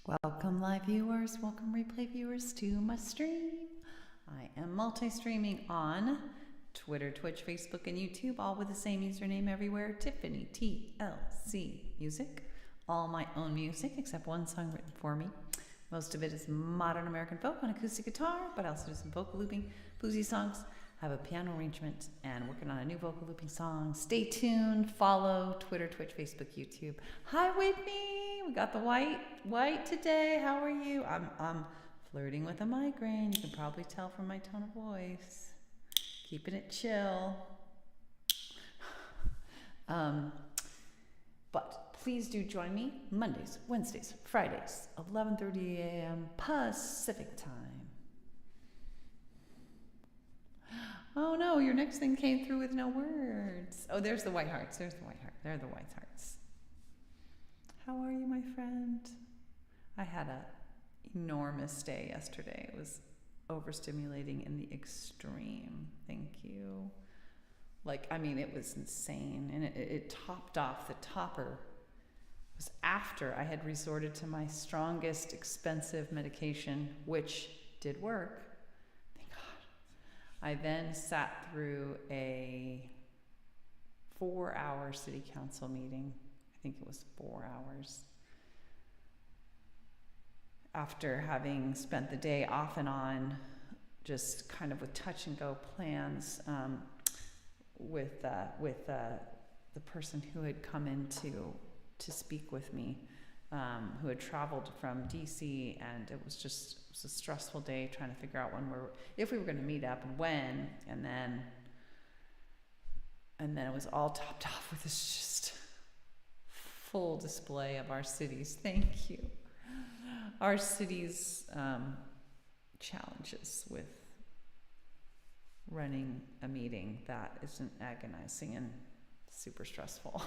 Welcome live viewers, welcome replay viewers to my stream. I am multi-streaming on Twitter, Twitch, Facebook, and YouTube, all with the same username everywhere, Tiffany TLC Music. All my own music, except one song written for me. Most of it is modern American folk on acoustic guitar, but I also do some vocal looping, bluesy songs, have a piano arrangement, and working on a new vocal looping song. Stay tuned, follow Twitter, Twitch, Facebook, YouTube. Hi Whitney, we got the white today. How are you? I'm flirting with a migraine. You can probably tell from my tone of voice. Keeping it chill. But please do join me Mondays, Wednesdays, Fridays, 11:30 a.m. Pacific time. Oh no, your next thing came through with no words. Oh, there's the white hearts. There's the white heart. There are the white hearts. How are you, my friend? I had an enormous day yesterday. It was overstimulating in the extreme. Thank you. It was insane. And it topped off. The topper was after I had resorted to my strongest expensive medication, which did work. I then sat through a 4-hour city council meeting. I think it was 4 hours. After having spent the day off and on, just kind of with touch and go plans with the person who had come in to speak with me, who had traveled from DC, and it was a stressful day trying to figure out if we were going to meet up and when, and then it was all topped off with this just full display of our city's, thank you, our city's challenges with running a meeting that isn't agonizing and super stressful.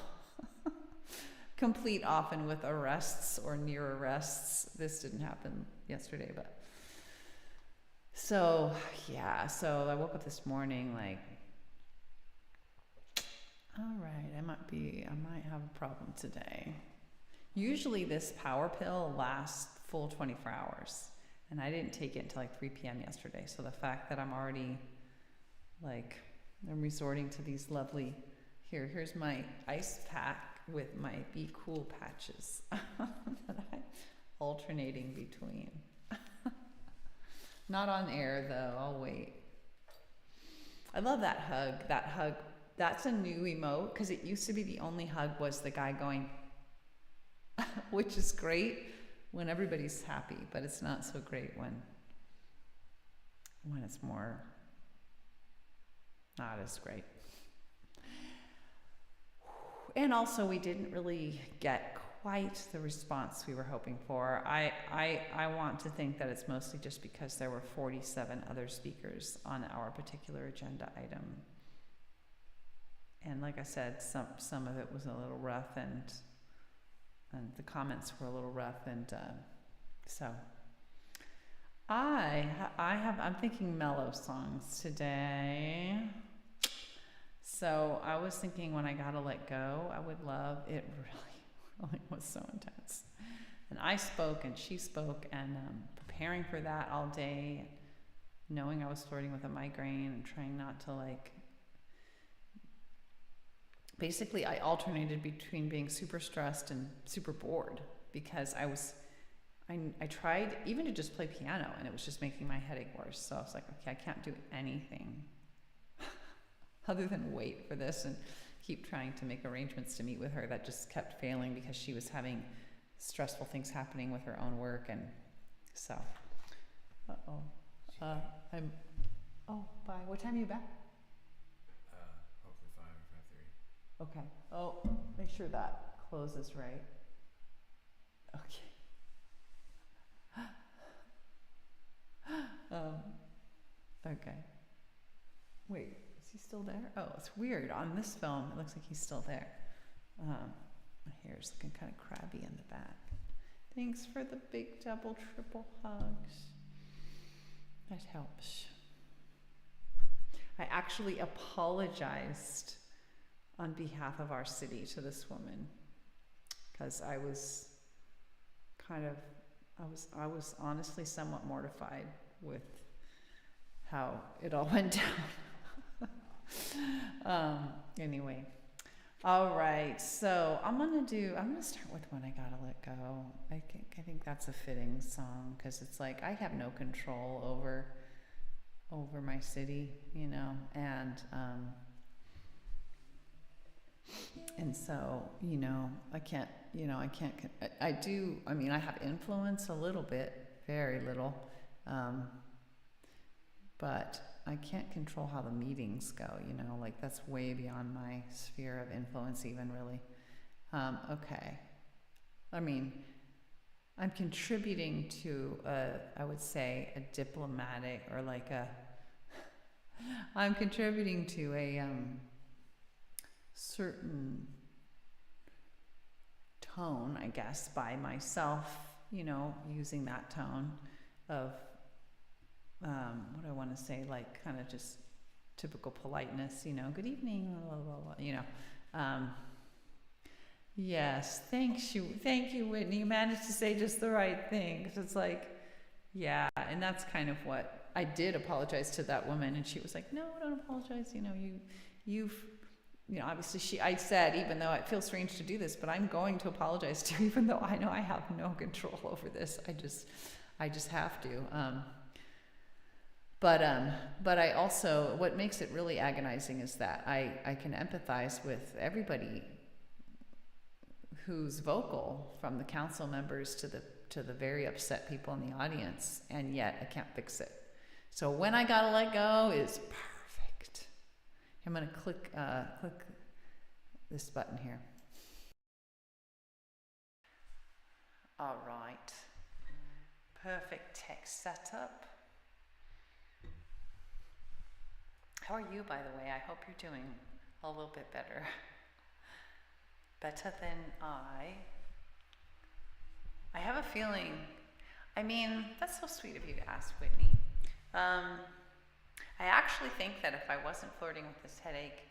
Complete often with arrests or near arrests. This didn't happen yesterday, but so I woke up this morning like, all right, I might have a problem today. Usually this power pill lasts full 24 hours, and I didn't take it until like 3 p.m. yesterday. So the fact that I'm already I'm resorting to these lovely, here's my ice pack with my Be Cool patches that I'm alternating between. Not on air though, I'll wait. I love that hug. That's a new emote, because it used to be the only hug was the guy going, which is great when everybody's happy, but it's not so great when it's more not as great. And also, we didn't really get quite the response we were hoping for. I want to think that it's mostly just because there were 47 other speakers on our particular agenda item. And like I said, some of it was a little rough, and the comments were a little rough, and so I'm thinking mellow songs today. So I was thinking, when I gotta let go, I would love it. Really was so intense. And I spoke and she spoke, and preparing for that all day, knowing I was flirting with a migraine and trying not to basically I alternated between being super stressed and super bored, because I tried even to just play piano, and it was just making my headache worse. So I was like, okay, I can't do anything other than wait for this and keep trying to make arrangements to meet with her. That just kept failing because she was having stressful things happening with her own work. And so, bye. What time are you back? Hopefully 5 or 5:30. Okay. Oh, make sure that closes right. Okay. Okay. Wait. Is he still there? Oh, it's weird. On this film, it looks like he's still there. My hair's looking kind of crabby in the back. Thanks for the big double, triple hugs. That helps. I actually apologized on behalf of our city to this woman, because I was kind of I was honestly somewhat mortified with how it all went down. Anyway. All right, so I'm gonna start with When I Gotta Let Go. I think that's a fitting song, because it's like I have no control over my city, and so, I have influence a little bit, very little, but I can't control how the meetings go, like that's way beyond my sphere of influence even, really. Okay. I'm contributing to I would say a diplomatic, or I'm contributing to a certain tone, I guess, by myself, using that tone of, what do I want to say, like kind of just typical politeness, good evening, blah, blah, blah, yes, thank you, Whitney, you managed to say just the right thing, because it's like, yeah, and that's kind of what I did. Apologize to that woman, and she was like, no, don't apologize, you've obviously I said, even though it feels strange to do this, but I'm going to apologize to you, even though I know I have no control over this. I just have to. But I also, what makes it really agonizing is that I can empathize with everybody who's vocal, from the council members to the very upset people in the audience, and yet I can't fix it. So When I Gotta Let Go is perfect. I'm going to click this button here. All right. Perfect text setup. How are you, by the way? I hope you're doing a little bit better. Better than I have a feeling, that's so sweet of you to ask, Whitney. I actually think that if I wasn't flirting with this headache,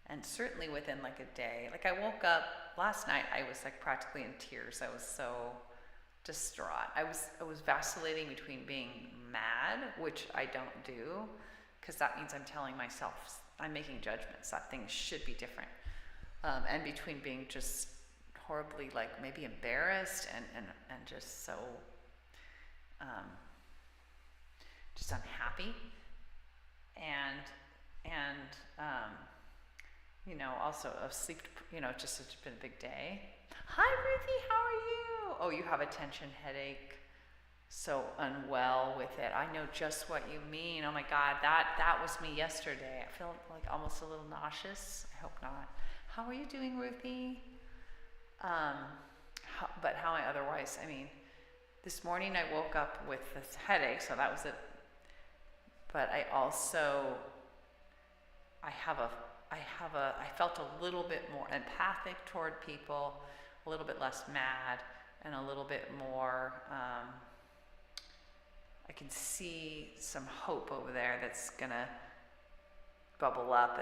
and certainly within like a day, like I woke up last night, I was like practically in tears. I was so distraught. I was vacillating between being mad, which I don't do, because that means I'm telling myself, I'm making judgments that things should be different, and between being just horribly, like, maybe embarrassed and just so just unhappy, and also of sleep, just it's been a big day. Hi, Ruthie, how are you? Oh, you have a tension headache, so unwell with it. I know just what you mean. Oh my God, that was me yesterday. I feel like almost a little nauseous. I hope not. How are you doing, Ruthie? But how I otherwise, this morning I woke up with this headache, so that was it. But I also, I felt a little bit more empathic toward people, a little bit less mad, and a little bit more, I can see some hope over there that's gonna bubble up,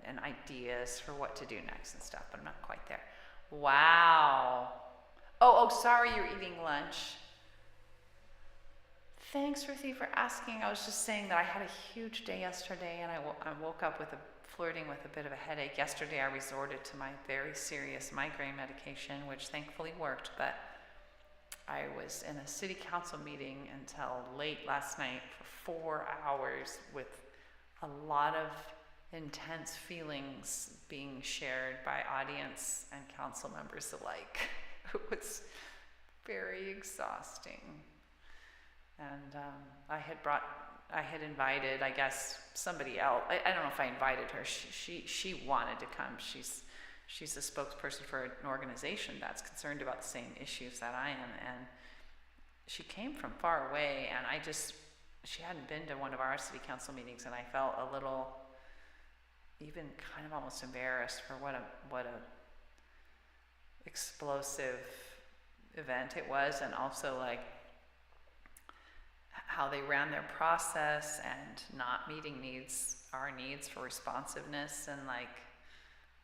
and ideas for what to do next and stuff, but I'm not quite there. Wow. Oh, sorry, you're eating lunch. Thanks, Ruthie, for asking. I was just saying that I had a huge day yesterday, and I woke up flirting with a bit of a headache. Yesterday, I resorted to my very serious migraine medication, which thankfully worked, but I was in a city council meeting until late last night for 4 hours, with a lot of intense feelings being shared by audience and council members alike. It was very exhausting. And I had invited, I guess, somebody else. I don't know if I invited her. She wanted to come. She's a spokesperson for an organization that's concerned about the same issues that I am, and she came from far away, and she hadn't been to one of our city council meetings, and I felt a little, even kind of almost embarrassed for what a explosive event it was, and also like how they ran their process and not meeting our needs for responsiveness, and like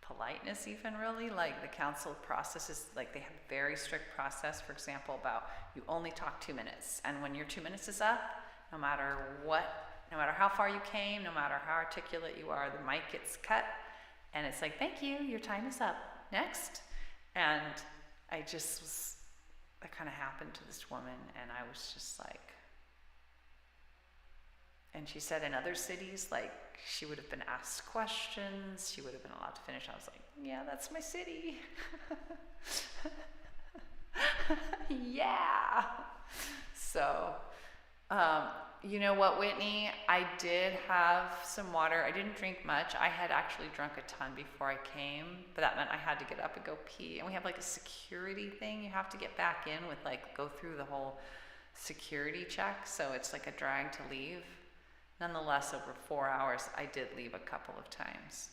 politeness even, really. Like the council process is like, they have a very strict process, for example, about you only talk 2 minutes, and when your 2 minutes is up, no matter how far you came, no matter how articulate you are, the mic gets cut, and it's like, thank you, your time is up, next. And that kind of happened to this woman, and I was just like, and she said in other cities, like, she would have been asked questions, she would have been allowed to finish. I was like, yeah, that's my city. Yeah. So, you know what, Whitney? I did have some water. I didn't drink much. I had actually drunk a ton before I came, but that meant I had to get up and go pee. And we have like a security thing you have to get back in with, like, go through the whole security check. So it's like a drag to leave. Nonetheless, over 4 hours, I did leave a couple of times.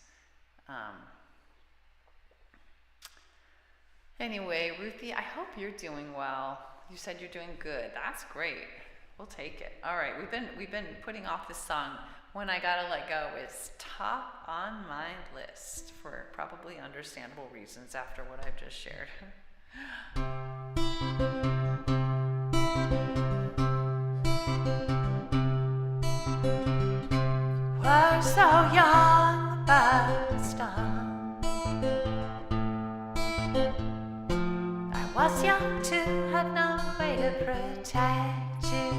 Anyway, Ruthie, I hope you're doing well. You said you're doing good. That's great. We'll take it. All right, we've been putting off this song. When I Gotta Let Go is top on my list for probably understandable reasons after what I've just shared. We're so young, but stung. I was young too, had no way to protect you.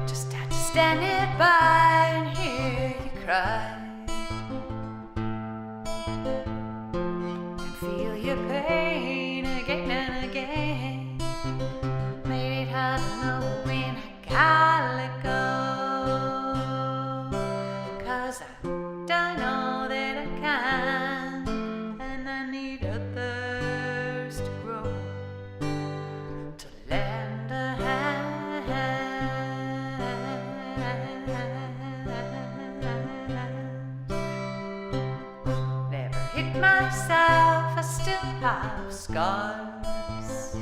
Just had to stand nearby and hear you cry, and feel your pain again and again. Made it hard to know when I gotta let go. Myself, I still have scars.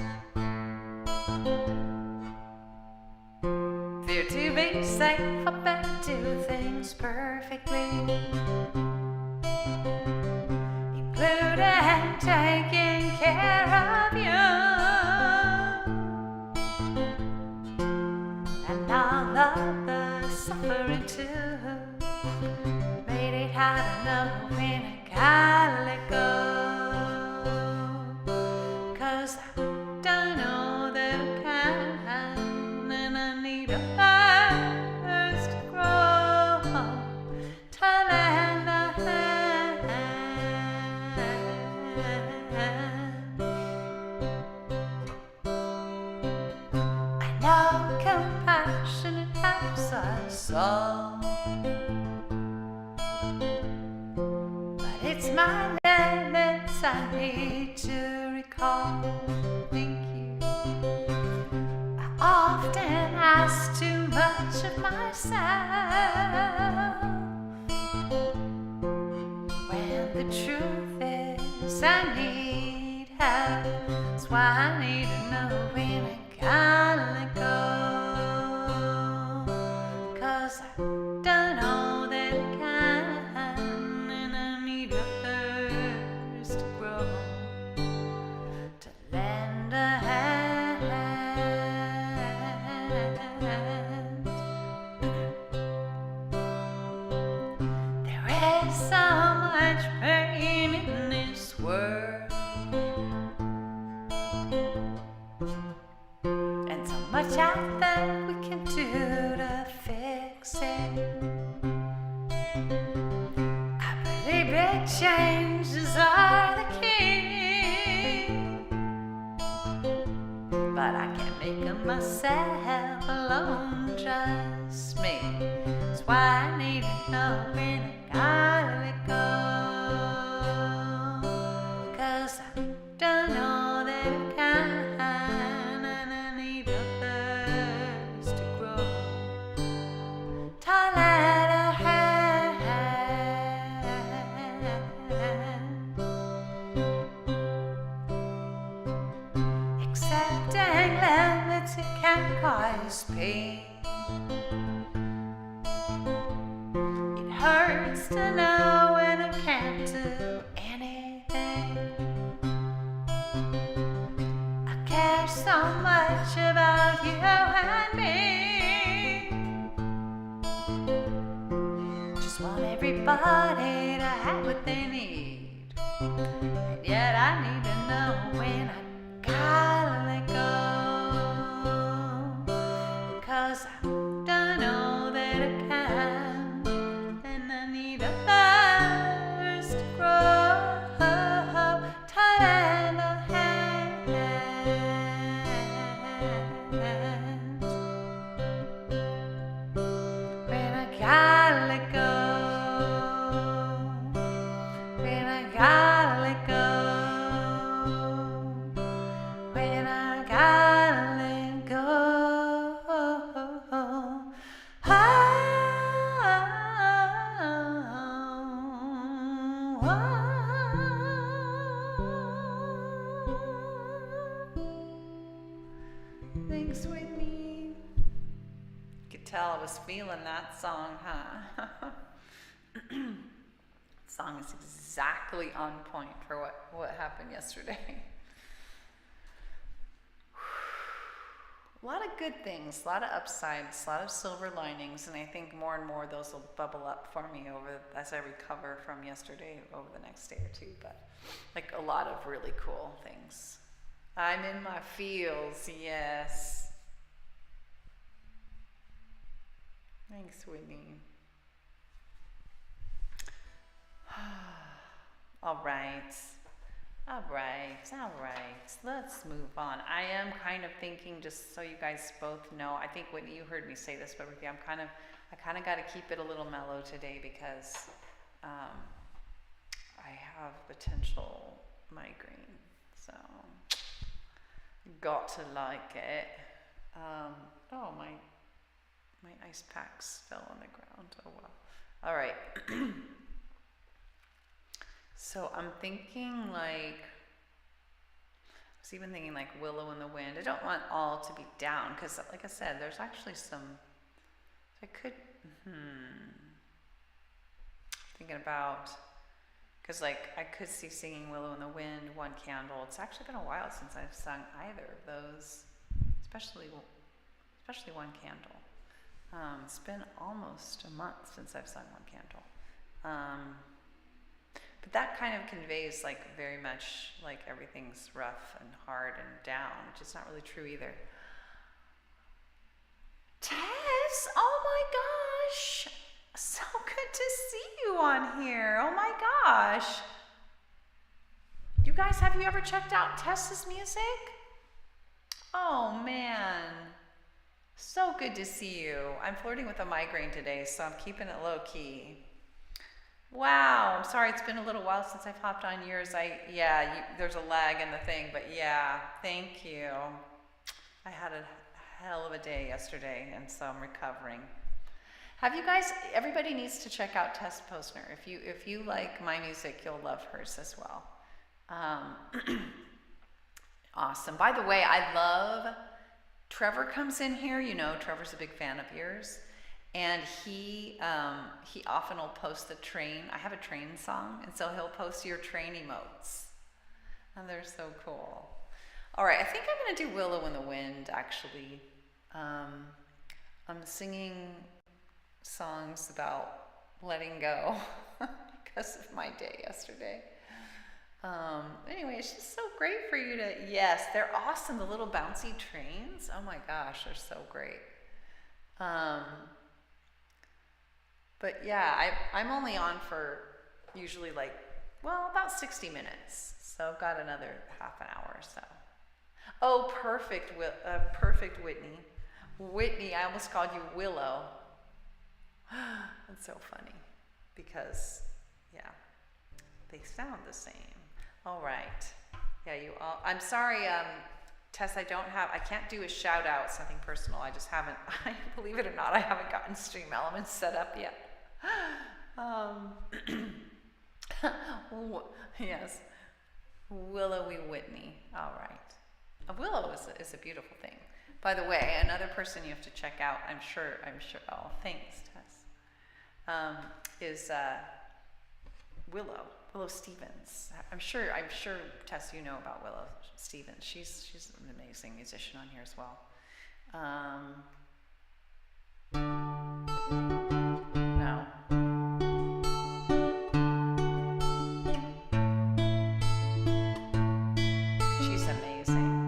Fear to be safe, I better do things perfectly, including taking care of you and all of the suffering too. Made it hard to know when I gotta let go, 'cause I don't know that I can, and I need a thirst to grow, to lend a hand. I know compassion, it helps us all. It's my limits I need to recall. Thank you. I often ask too much of myself, when the truth is I need help. That's why I need to know when I gotta let go, 'cause I don't know that I can. Much I think we can do to fix it. I believe big changes are the key, but I can't make them myself alone, just me. That's why I need to know when I gotta let go, 'cause I don't know that I can. Accepting limits, it can cause pain. It hurts to know when there's so much about you and me. Just want everybody to have what they need. And yet I need to know when I gotta let go. 'Cause I don't know that I can. And I need a thirst to grow. Tight and a hand. When I gotta let go. When I gotta let go. When I gotta let go. Thanks, Whitney. You could tell I was feeling that song, huh? Song is exactly on point for what happened yesterday. A lot of good things, a lot of upsides, a lot of silver linings, and I think more and more those will bubble up for me as I recover from yesterday over the next day or two. But like a lot of really cool things. I'm in my feels, yes. Thanks, Whitney. All right. Let's move on. I am kind of thinking, just so you guys both know, I think Whitney, you heard me say this, but Ruthie, I kind of got to keep it a little mellow today because I have potential migraine, so got to like it. Oh, my ice packs fell on the ground. Oh well. All right. So I'm thinking like, I was even thinking like Willow in the Wind. I don't want all to be down because like I said, there's actually some, I could, thinking about, because like I could see singing Willow in the Wind, One Candle. It's actually been a while since I've sung either of those, especially One Candle. It's been almost a month since I've sung One Candle. But that kind of conveys like very much like everything's rough and hard and down, which is not really true either. Tess, oh my gosh, so good to see you on here. Oh my gosh. You guys, have you ever checked out Tess's music? Oh man, so good to see you. I'm flirting with a migraine today, so I'm keeping it low key. Wow, I'm sorry, it's been a little while since I've hopped on yours. There's a lag in the thing, but yeah, thank you. I had a hell of a day yesterday, and so I'm recovering. Have you guys, everybody needs to check out Tess Posner. If you like my music, you'll love hers as well. Awesome. By the way, I love, Trevor comes in here, you know, Trevor's a big fan of yours. And he often will post the train. I have a train song, and so he'll post your train emotes. And they're so cool. All right, I think I'm going to do Willow in the Wind, actually. I'm singing songs about letting go because of my day yesterday. Anyway, it's just so great for you to, yes, they're awesome, the little bouncy trains. Oh my gosh, they're so great. But yeah, I'm only on for usually like, well, about 60 minutes. So I've got another half an hour or so. Oh, perfect, perfect, Whitney. Whitney, I almost called you Willow. That's so funny because, yeah, they sound the same. All right. Yeah, you all, I'm sorry, Tess, I can't do a shout out, something personal. I just haven't, believe it or not, I haven't gotten Stream Elements set up yet. Yes, Willowy Whitney. All right. A willow is a beautiful thing. By the way, another person you have to check out, I'm sure, oh, thanks, Tess, is Willow. Willow Stevens. I'm sure, Tess, you know about Willow Stevens. She's an amazing musician on here as well. No. She's amazing.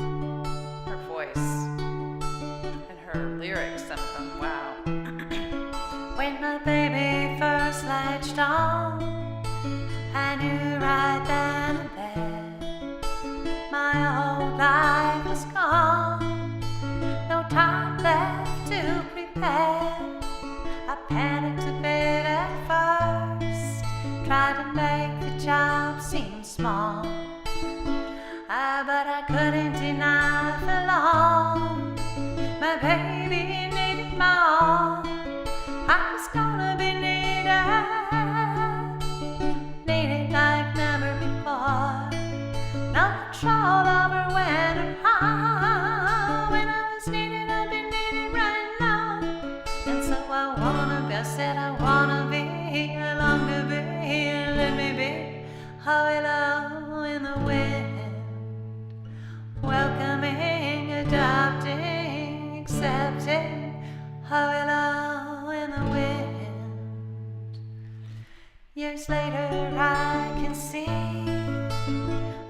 Her voice and her lyrics, some of them, wow. When my baby first latched on, I knew right then and there my whole life was gone. No time left to prepare. I panicked a bit at first, tried to make the job seem small. But I couldn't deny for long. My baby needed more. I was gonna be needed like never before. No control over when or how. When I was needed, I've been needed right now. And so I said I wanna be, I long to be, let me be. Hello in the wind, welcoming, adopting, accepting. Hello in the wind. Years later I can see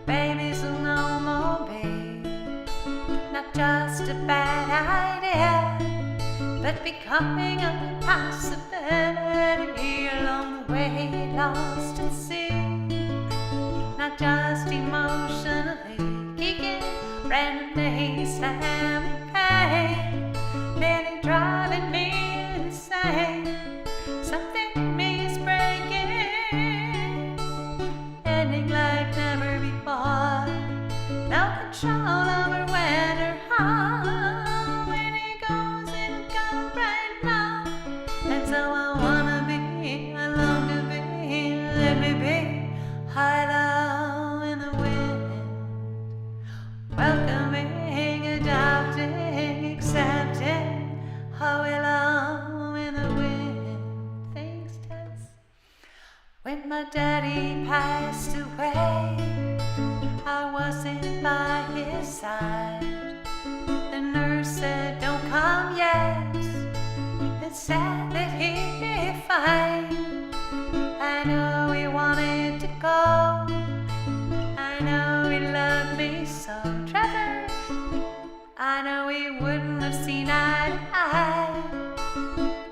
babies will no more be not just a bad idea, but becoming a possibility. Along the way lost at sea, not just emotionally geeking, randomly slamming pain, nearly driving me insane. Something in me is breaking, ending like never before. No control over when or how. When it goes, it'll go right now. And so I wanna be, I long to be, let me be. Hello in the wind, welcoming, adopting, accepting. Hello in the wind. Thanks, Tess. When my daddy passed away, I wasn't by his side. The nurse said, don't come yet. It said that he'd be fine. I know he wanted to go. I know he loved me so, Trevor. I know he wouldn't have seen eye to eye,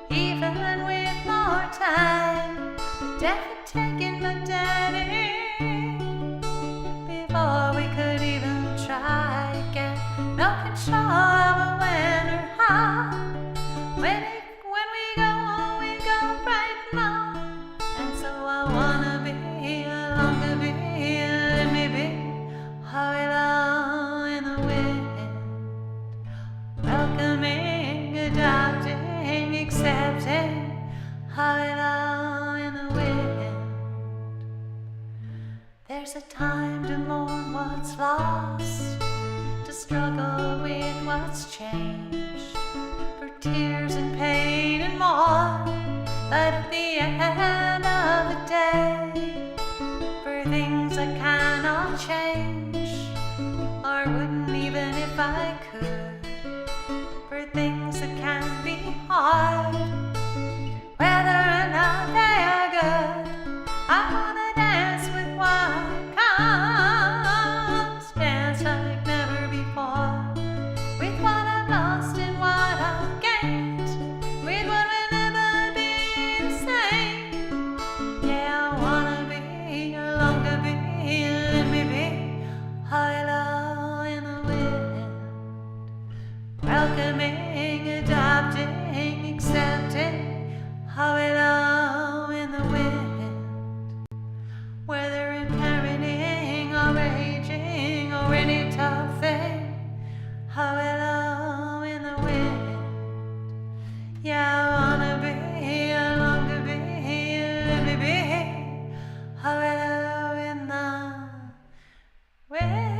even with more time. The death had taken my daddy before we could even try again. No control over when or how. When we go right now. And so I wanna be, I long to be, let me be. Hello in the wind, welcoming, adopting, accepting. Hello in the wind. There's a time to mourn what's lost, to struggle with what's changed, for tears and pain and more. But at the end of the day, for things I cannot change, or wouldn't even if I could, for things that can be hard, whether or not they are good, I wanna dance with what comes, dance like never before, with what I've lost and what I've gained, with what will never be the same. Yeah, I wanna be, I long to be, let me be. Hello in the wind, welcoming, adopting, accepting. Hello in the wind, whether in parenting or aging or any tough thing. Hello in the wind. Yeah, I wanna be, I long to be, let me be. Hello in the wind.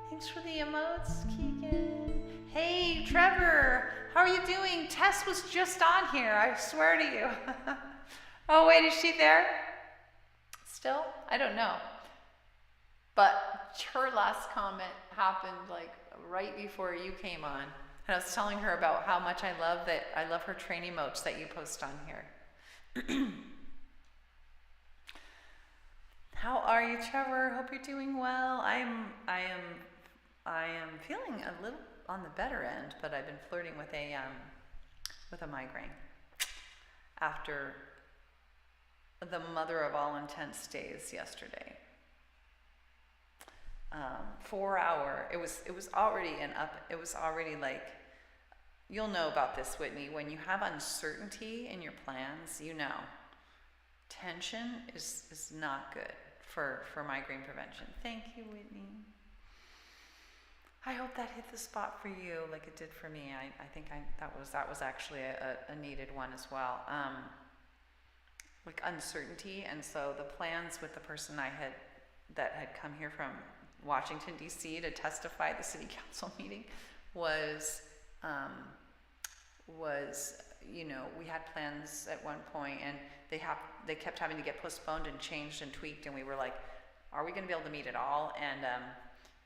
Thanks for the emotes, Keegan. Hey, Trevor. are you doing? Tess was just on here, I swear to you. Oh, wait, is she there? Still? I don't know. But her last comment happened like right before you came on. And I was telling her about how much I love her train emotes that you post on here. How are you, Trevor? Hope you're doing well. I am feeling a little on the better end, but I've been flirting with a migraine after the mother of all intense days yesterday. 4 hour. It was already like, you'll know about this, Whitney. When you have uncertainty in your plans, you know, tension is not good for migraine prevention. Thank you, Whitney. I hope that hit the spot for you like it did for me. I think that was actually a needed one as well. Like uncertainty, and so the plans with the person that had come here from Washington D.C. to testify at the city council meeting was we had plans at one point, and they kept having to get postponed and changed and tweaked, and we were like, are we going to be able to meet at all? And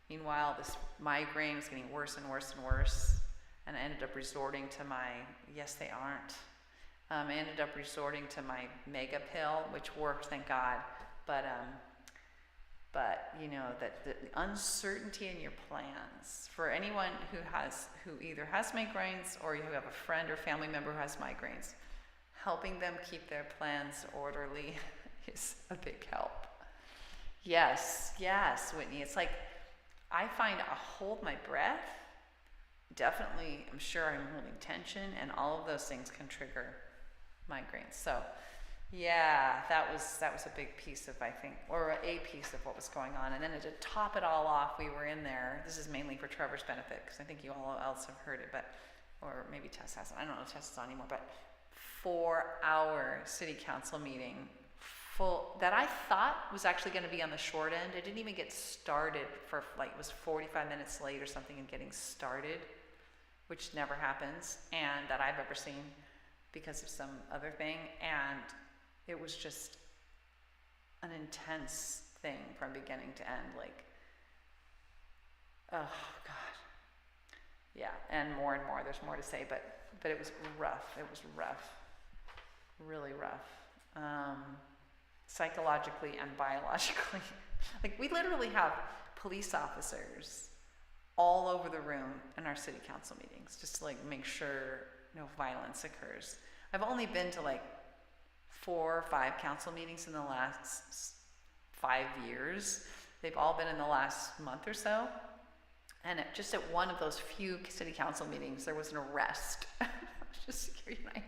meanwhile, this migraine was getting worse and worse and worse, and I ended up resorting to I ended up resorting to my mega pill, which worked, thank God. But you know, that the uncertainty in your plans, for anyone who either has migraines or you have a friend or family member who has migraines, helping them keep their plans orderly is a big help. Yes, Whitney. It's like, I find I hold my breath. Definitely, I'm sure I'm holding tension, and all of those things can trigger migraines. So, yeah, that was a big piece of, I think, or a piece of what was going on. And then to top it all off, we were in there. This is mainly for Trevor's benefit, because I think you all else have heard it, or maybe Tess hasn't. I don't know if Tess is on anymore, but 4-hour city council meeting full that I thought was actually going to be on the short end. It didn't even get started for it was 45 minutes late or something in getting started, which never happens, and that I've ever seen because of some other thing. And it was just an intense thing from beginning to end. Like, oh God. Yeah, and more. There's more to say, but it was rough. It was rough. Really rough. Psychologically and biologically. Like, we literally have police officers all over the room in our city council meetings, just to like make sure no violence occurs. I've only been to like 4 or 5 council meetings in the last 5 years. They've all been in the last month or so. And just at one of those few city council meetings, there was an arrest. Just to give you an idea.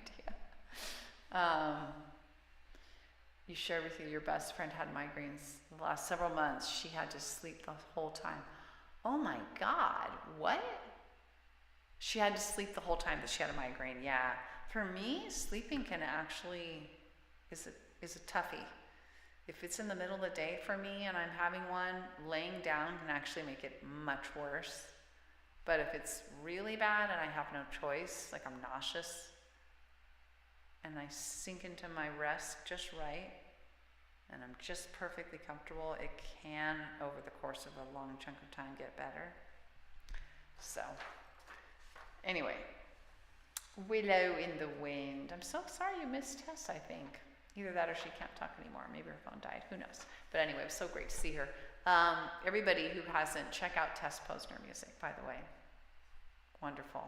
You shared with you your best friend had migraines the last several months. She had to sleep the whole time. Oh my God, what? She had to sleep the whole time that she had a migraine. Yeah. For me, sleeping can actually is a toughie. If it's in the middle of the day for me and I'm having one, laying down can actually make it much worse. But if it's really bad and I have no choice, like I'm nauseous, and I sink into my rest just right, and I'm just perfectly comfortable, it can, over the course of a long chunk of time, get better. So, anyway, willow in the wind. I'm so sorry you missed Tess, I think. Either that or she can't talk anymore. Maybe her phone died. Who knows? But anyway, it was so great to see her. Everybody who hasn't, check out Tess Posner music, by the way. Wonderful.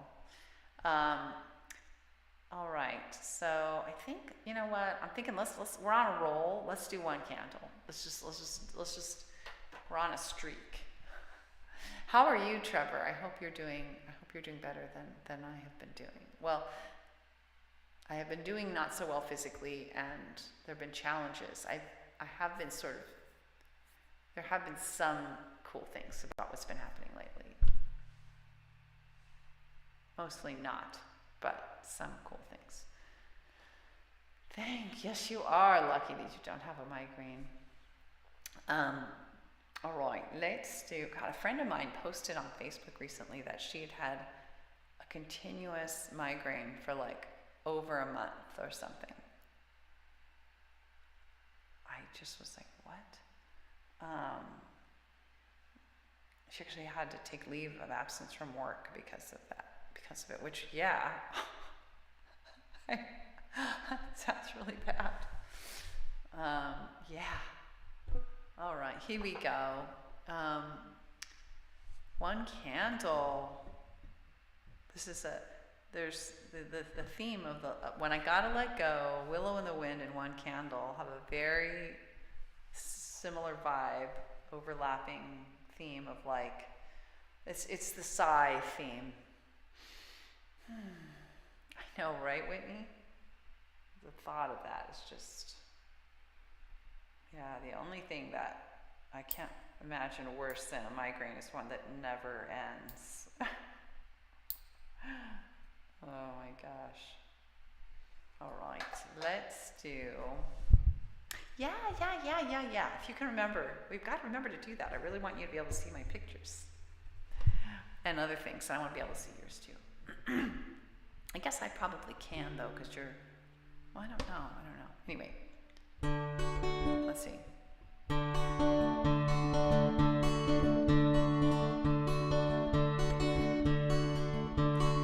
All right. So I think, you know what? I'm thinking let's we're on a roll. Let's do one candle. Let's just we're on a streak. How are you, Trevor? I hope you're doing better than I have been doing. Well, I have been doing not so well physically, and there have been challenges. I have been there have been some cool things about what's been happening lately. Mostly not, but some cool things. Yes, you are lucky that you don't have a migraine. All right, let's do, God, a friend of mine posted on Facebook recently that she had a continuous migraine for like over a month or something. I just was like, what? She actually had to take leave of absence from work because of it, which, yeah, sounds really bad. Yeah. All right, here we go. One candle. This is there's the theme of when I gotta let go, Willow in the Wind and One Candle have a very similar vibe, overlapping theme of like, it's the sigh theme. I know, right, Whitney? The thought of that is just, yeah, the only thing that I can't imagine worse than a migraine is one that never ends. Oh my gosh. All right, let's do, yeah. If you can remember, we've got to remember to do that. I really want you to be able to see my pictures and other things. I want to be able to see yours too. I guess I probably can though, because you're, well, I don't know. Anyway, let's see.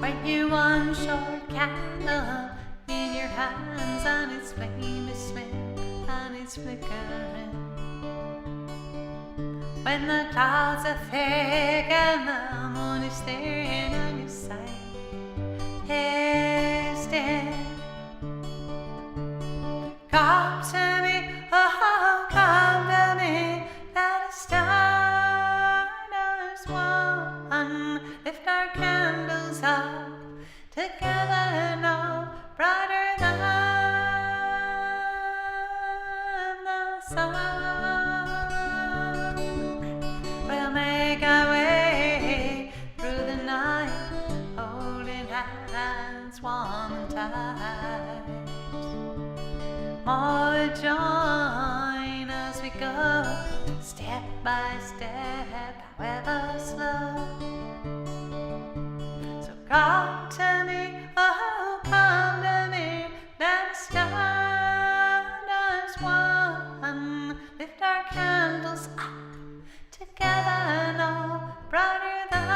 When you one short candle in your hands and its flame is swim and it's flickering. When the clouds are thick and the moon is staring on your side, hasting. Come to me, oh, come to me, let us start as one. Lift our candles up together now, brighter than the sun. We'll make our way through the night, holding hands warm and tight. More will join as we go, step by step, however slow. So come to me, oh, come to me, let us start as one. Lift our candles up together now, brighter than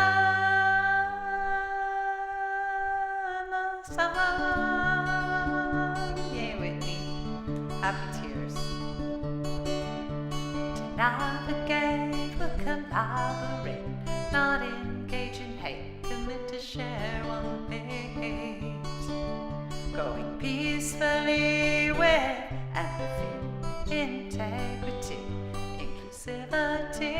the sun. Yeah, Whitney. Happy tears. To navigate, we'll collaborate, not engage in hate, commit to share one fate. Going peacefully with empathy, integrity, inclusivity.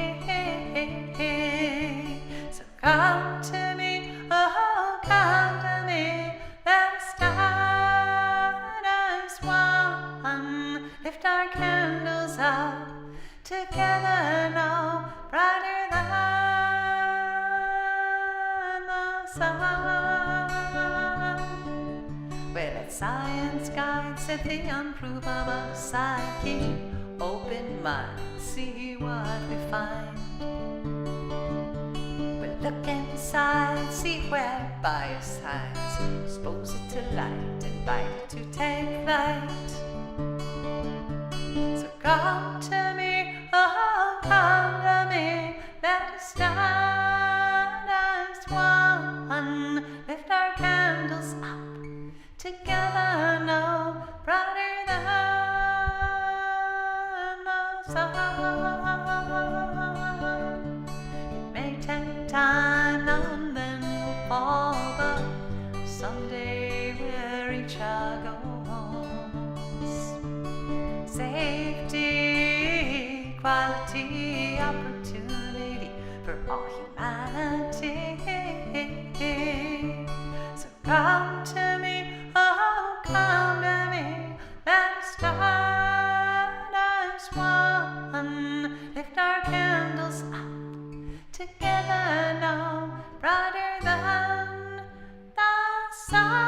So come to me, oh, come to me, let us start as one. Lift our candles up together now, brighter than the sun. Well, let science guide, set the unprovable aside. Keep open mind, see what we find. We'll look inside, see where bias hides. Expose it to light, invite it to take flight. So come to me, oh, come to me, let us start as one. Lift our candles up together now, brighter than the sun. It may take time, now and then we'll fall, but someday we'll reach our goals. Safety, equality, opportunity for all humanity. So come to me, oh, come to me, let us start as one. Lift our candles up together now, brighter than the sun.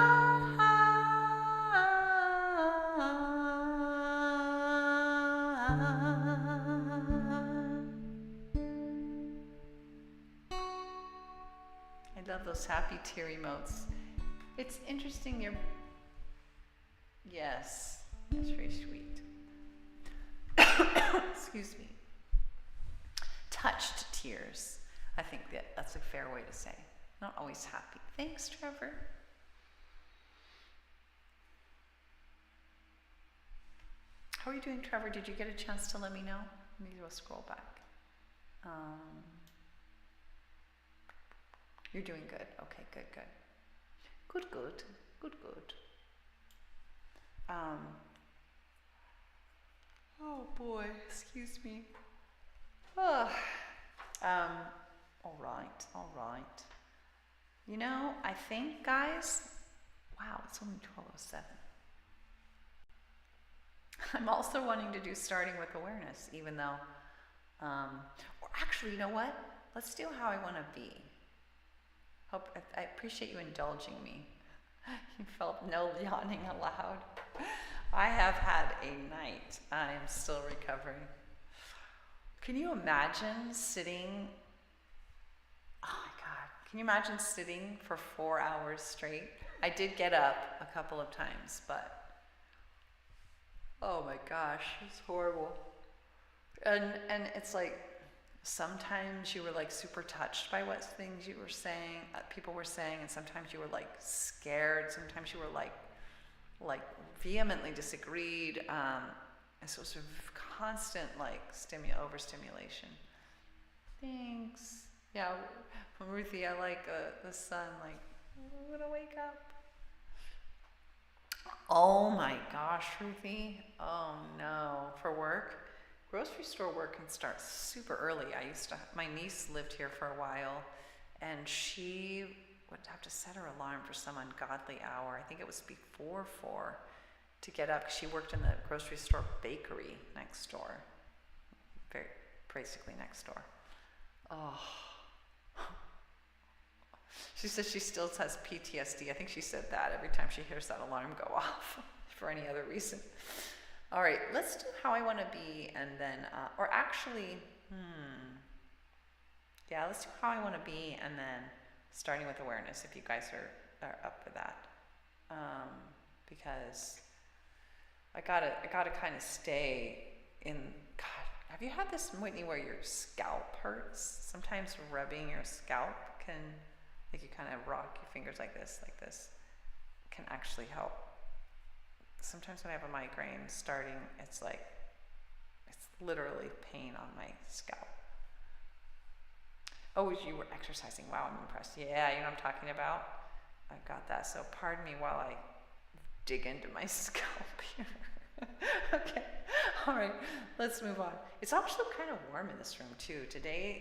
I love those happy tear emotes. It's interesting. Yes, it's very sweet. Excuse me. Touched tears. I think that's a fair way to say. Not always happy. Thanks, Trevor. How are you doing, Trevor? Did you get a chance to let me know? Maybe we'll scroll back. You're doing good. Okay, good. Good. Oh boy, excuse me. All right. You know, I think, guys, wow, it's only 12:07. I'm also wanting to do starting with awareness, even though, or actually, you know what? Let's do how I want to be. I appreciate you indulging me. You felt no yawning allowed. I have had a night. I'm still recovering. Can you imagine sitting? Oh my God. Can you imagine sitting for 4 hours straight? I did get up a couple of times, but oh my gosh, it's horrible. And it's like, sometimes you were like super touched by what things you were saying, people were saying, and sometimes you were like scared. Sometimes you were like vehemently disagreed. And so it was a constant like overstimulation. Thanks. Yeah, from Ruthie, I like the sun. Like, I'm gonna wake up. Oh my gosh, Ruthie. Oh no, for work. Grocery store work can start super early. My niece lived here for a while, and she would have to set her alarm for some ungodly hour. I think it was before 4 to get up. She worked in the grocery store bakery next door. Basically next door. Oh. She says she still has PTSD. I think she said that every time she hears that alarm go off for any other reason. All right, let's do how I want to be, and then, let's do how I want to be, and then starting with awareness, if you guys are up for that. Because I gotta kind of stay in. God, have you had this, Whitney, where your scalp hurts? Sometimes rubbing your scalp can, like, you kind of rock your fingers like this, can actually help. Sometimes when I have a migraine starting, it's literally pain on my scalp. Oh, you were exercising. Wow, I'm impressed. Yeah, you know what I'm talking about? I've got that. So pardon me while I dig into my scalp here. Okay. All right, let's move on. It's also kind of warm in this room too.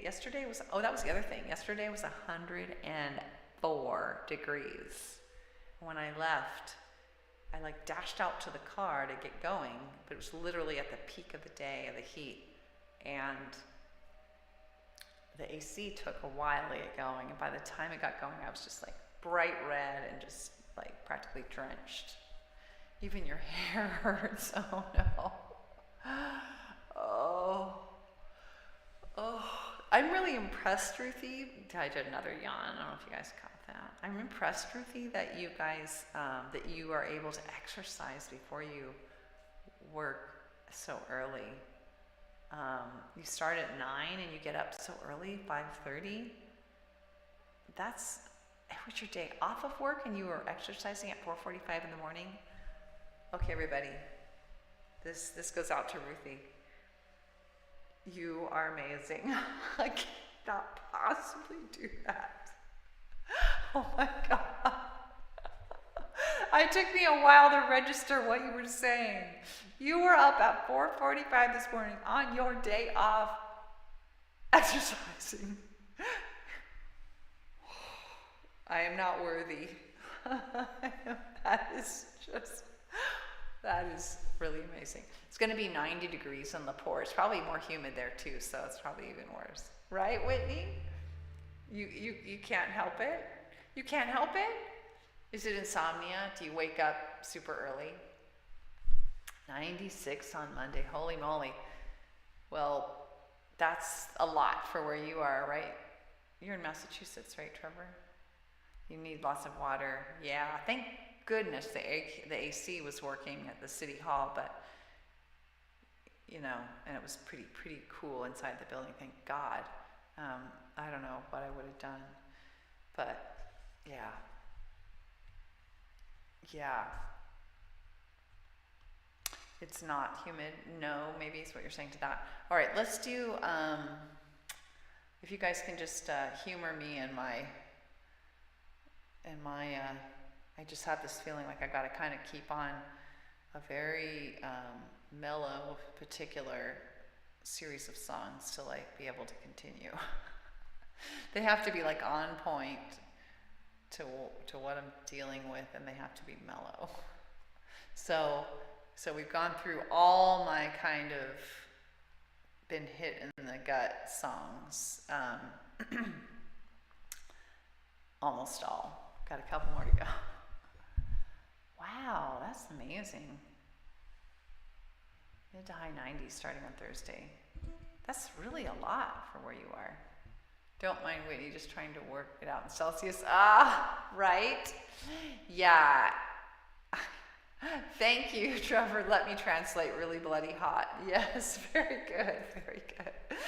Yesterday was, that was the other thing. Yesterday was 104 degrees. When I left, I dashed out to the car to get going, but it was literally at the peak of the day of the heat, and the AC took a while to get going, and by the time it got going, I was just bright red and just practically drenched. Even your hair hurts. Oh no. Oh. I'm really impressed, Ruthie. I did another yawn. I don't know if you guys caught that. I'm impressed, Ruthie, that you guys, that you are able to exercise before you work so early. You start at 9 and you get up so early, 5:30. It was your day off of work and you were exercising at 4:45 in the morning. Okay, everybody, this goes out to Ruthie. You are amazing. I cannot possibly do that. Oh my God. It took me a while to register what you were saying. You were up at 4:45 this morning on your day off exercising. I am not worthy. That is really amazing. It's going to be 90 degrees in La Porte. It's probably more humid there too, so it's probably even worse. Right, Whitney? You can't help it? You can't help it? Is it insomnia? Do you wake up super early? 96 on Monday. Holy moly. Well, that's a lot for where you are, right? You're in Massachusetts, right, Trevor? You need lots of water. Yeah, thank goodness the AC was working at the city hall, but you know, and it was pretty cool inside the building. Thank God. I don't know what I would have done, but yeah. It's not humid. No, maybe is what you're saying to that. All right, let's do. If you guys can just humor me and my. I just have this feeling like I got to kind of keep on a very mellow, particular series of songs to like be able to continue. They have to be like on point to what I'm dealing with, and they have to be mellow. So we've gone through all my kind of been hit in the gut songs, almost all. Got a couple more to go. Wow, that's amazing. Mid to high 90s starting on Thursday. That's really a lot for where you are. Don't mind Whitney just trying to work it out in Celsius. Right? Yeah. Thank you, Trevor. Let me translate really bloody hot. Yes, very good, very good.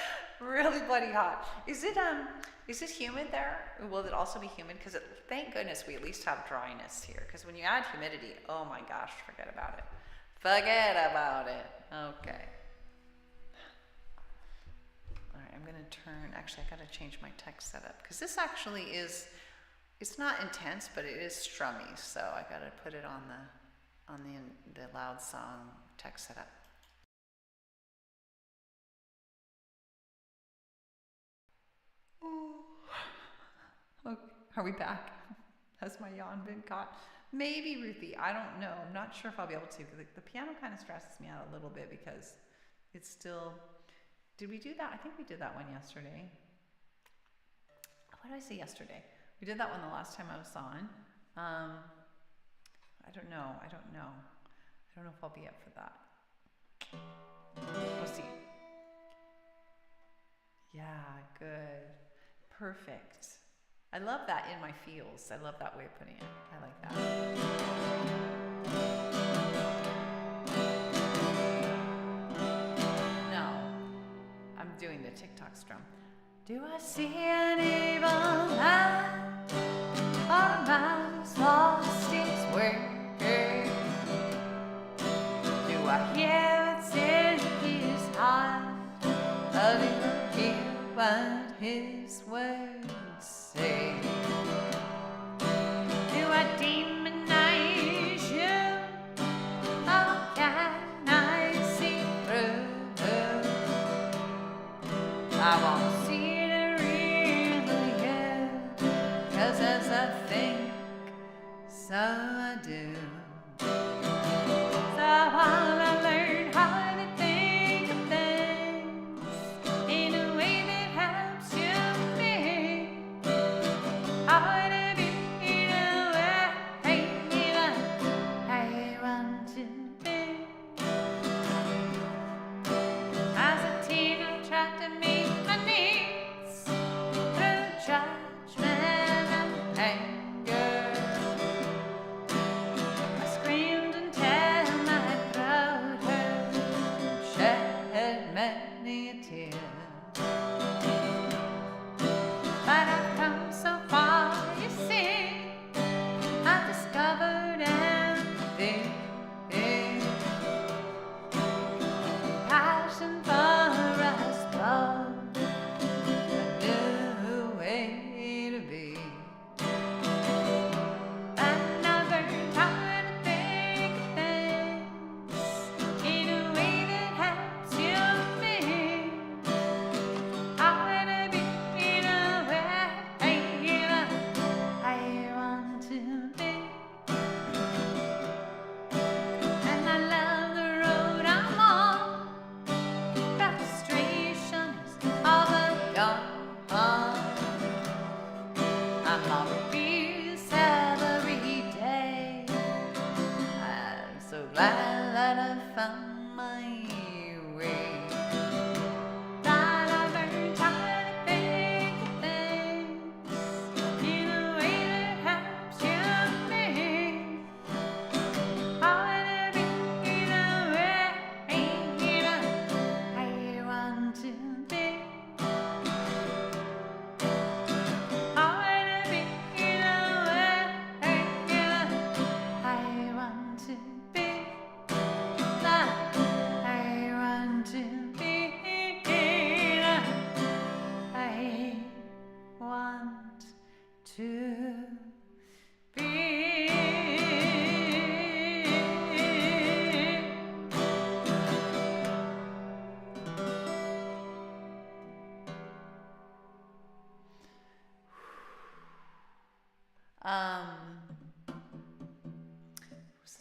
Really bloody hot. Is it humid there? Will it also be humid? Because thank goodness we at least have dryness here. Because when you add humidity, oh my gosh, forget about it. Forget about it. Okay. All right, I'm gonna turn. Actually, I gotta change my text setup because this actually is. It's not intense, but it is strummy. So I gotta put it on the loud song text setup. Okay, are we back? Has my yawn been caught? Maybe, Ruthie. I don't know. I'm not sure if I'll be able to. The piano kind of stresses me out a little bit because it's still. Did we do that? I think we did that one yesterday. What did I say yesterday? We did that one the last time I was on. I don't know. I don't know if I'll be up for that. We'll see. Yeah, good. Perfect. I love that in my feels. I love that way of putting it. I like that. No, I'm doing the TikTok strum. Do I see an evil eye? Our mind's lost its way. Do I hear what's in his heart? I do hear what his words say. Do I demonize you? How can I see through? I won't see the real you, 'cause as I think, so I do. So I wanna learn how to think of things in a way that helps you think. How to be the way that I want to be. As a teen, I tried to meet my needs through judgment and anger. I screamed until my throat hurt, shed many a tear. But I've come so far, you see. I've discovered empathy, passion for us both, a new way to be. And I've learned how to think of things in a way that helps you think.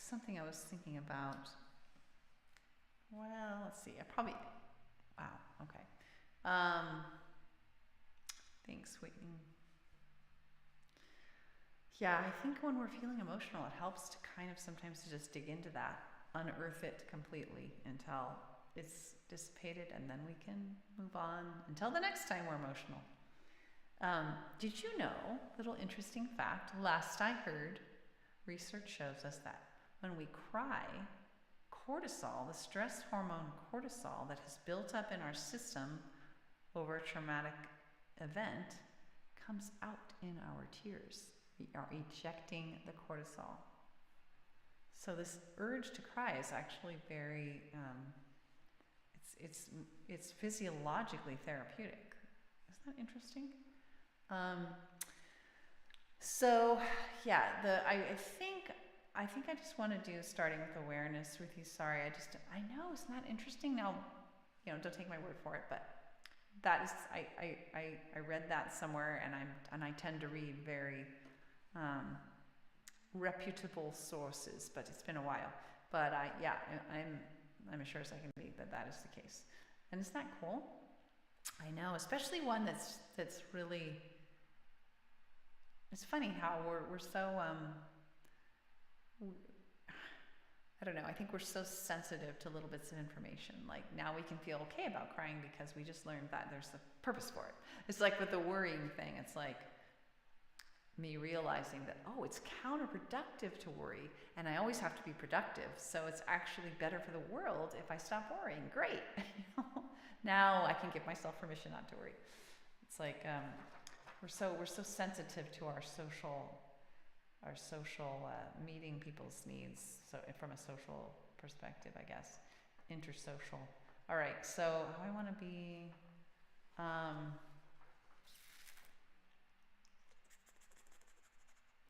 something I was thinking about. Well, let's see. Wow, okay. Thanks, Whitney. Yeah, I think when we're feeling emotional, it helps to kind of sometimes to just dig into that, unearth it completely until it's dissipated, and then we can move on until the next time we're emotional. Did you know, little interesting fact, last I heard, research shows us that when we cry, cortisol, the stress hormone cortisol that has built up in our system over a traumatic event, comes out in our tears. We are ejecting the cortisol. So this urge to cry is actually very, it's physiologically therapeutic. Isn't that interesting? So yeah, I think I just want to do starting with awareness, Ruthie. Sorry, I know, isn't that interesting? Now, don't take my word for it, but that is, I read that somewhere, and I tend to read very reputable sources, but it's been a while. But I'm as sure as I can be that is the case. And isn't that cool? I know, especially one that's really. It's funny how we're so I don't know. I think we're so sensitive to little bits of information. Like now we can feel okay about crying because we just learned that there's a purpose for it. It's like with the worrying thing. It's like me realizing that, it's counterproductive to worry, and I always have to be productive. So it's actually better for the world if I stop worrying. Great. Now I can give myself permission not to worry. It's like we're so sensitive to our social meeting people's needs. So from a social perspective, I guess, intersocial. All right. So how I want to be.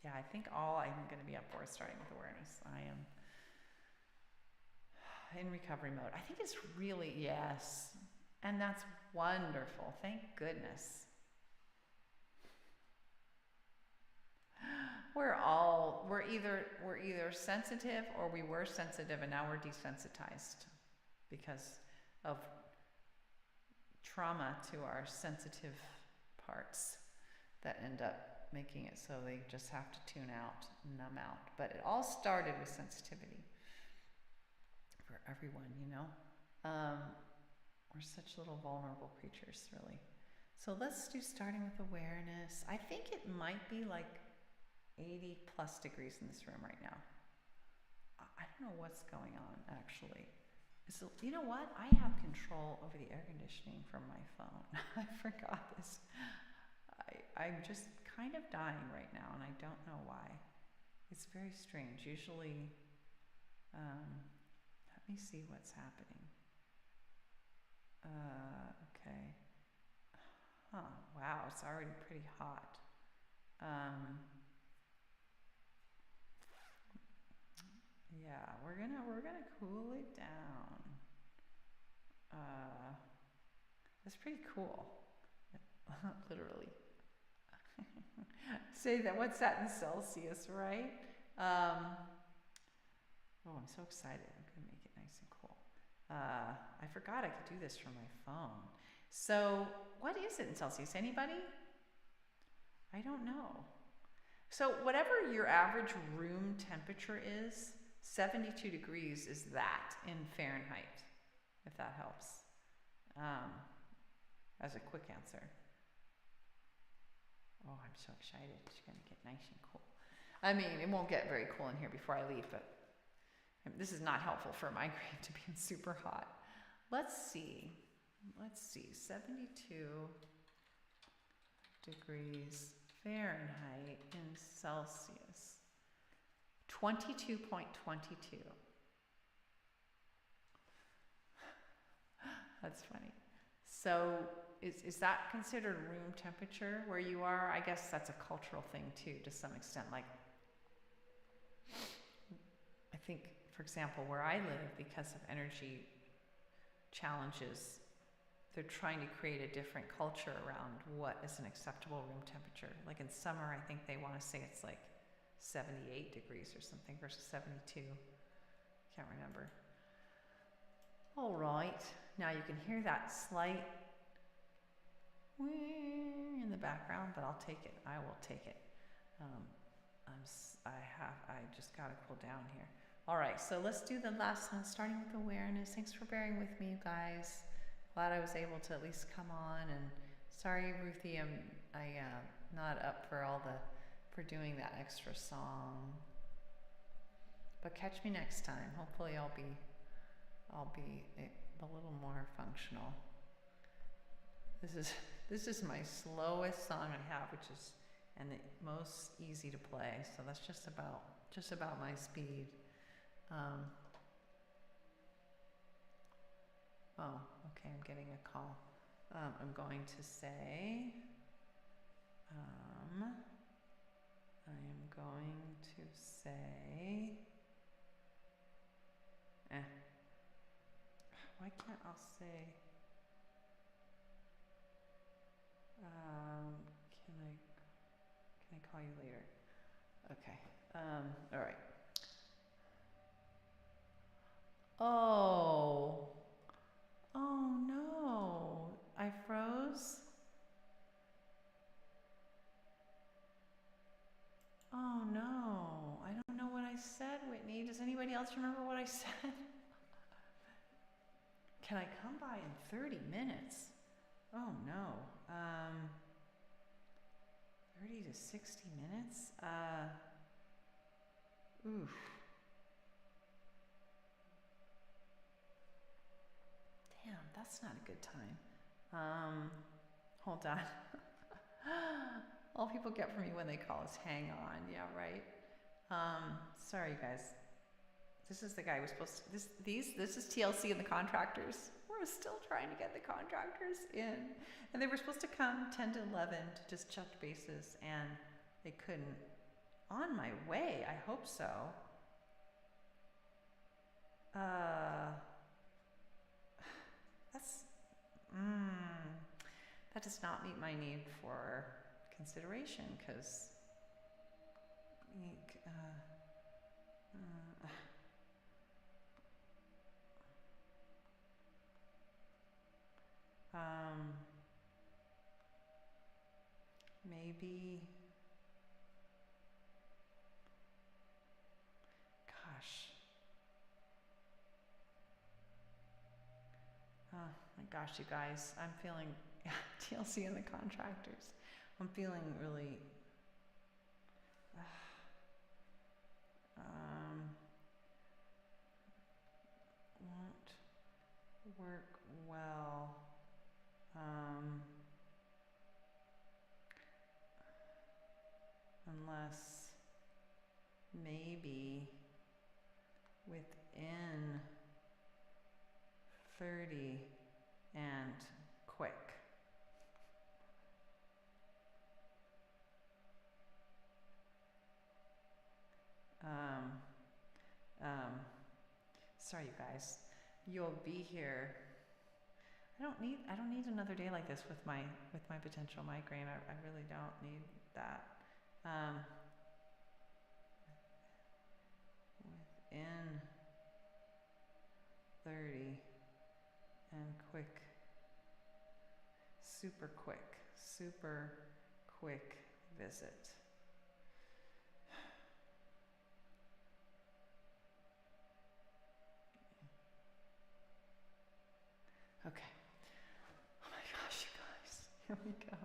Yeah, I think all I'm going to be up for is starting with awareness. I am in recovery mode. I think it's really, yes. And that's wonderful. Thank goodness. We're either sensitive, or we were sensitive and now we're desensitized because of trauma to our sensitive parts that end up making it so they just have to tune out, numb out. But it all started with sensitivity for everyone, We're such little vulnerable creatures, really. So let's do starting with awareness. I think it might be like 80 plus degrees in this room right now. I don't know what's going on, actually. So, you know what? I have control over the air conditioning from my phone. I forgot this. I'm just kind of dying right now, and I don't know why. It's very strange. Usually, let me see what's happening. Okay. Wow, it's already pretty hot. Yeah, we're gonna cool it down. That's pretty cool. Literally. Say that. What's that in Celsius, right? I'm so excited. I'm gonna make it nice and cool. I forgot I could do this from my phone. So, what is it in Celsius? Anybody? I don't know. So, whatever your average room temperature is, 72 degrees is that in Fahrenheit, if that helps. As a quick answer. Oh, I'm so excited. It's going to get nice and cool. I mean, it won't get very cool in here before I leave, but this is not helpful for a migraine to be super hot. Let's see. 72 degrees Fahrenheit in Celsius. 22.22. That's funny. So is that considered room temperature where you are? I guess that's a cultural thing too, to some extent. Like, I think, for example, where I live, because of energy challenges, they're trying to create a different culture around what is an acceptable room temperature. Like in summer, I think they want to say it's like 78 degrees or something versus 72. Can't remember. All right, now you can hear that slight in the background, but I'll take it. I will take it. I just gotta cool down here. All right, so let's do the last one, starting with awareness. Thanks for bearing with me, you guys. Glad I was able to at least come on, and sorry, Ruthie, I not up for doing that extra song. But catch me next time. Hopefully, I'll be a little more functional. This is my slowest song I have, which is and the most easy to play. So that's just about my speed. Oh, okay, I'm getting a call. I'm going to say, I am going to say, why can't I say, can I call you later? Okay, all right. Oh no, I froze. Oh no, I don't know what I said, Whitney. Does anybody else remember what I said? Can I come by in 30 minutes? Oh no, 30 to 60 minutes? Oof. Damn, that's not a good time. Hold on. All people get from me when they call is hang on. Yeah, right. Sorry, you guys. This is the guy we're supposed to, this is TLC and the contractors. We're still trying to get the contractors in. And they were supposed to come 10 to 11 to just check bases, and they couldn't. On my way, I hope so. That does not meet my need for consideration, because maybe, gosh. Oh my gosh, you guys, I'm feeling, TLC and the contractors, I'm feeling really, won't work well, unless maybe within 30 and quick. Sorry, you guys. You'll be here. I don't need another day like this with my potential migraine. I really don't need that. Within 30 and quick, super quick visit. Okay. Oh my gosh, you guys. Here we go.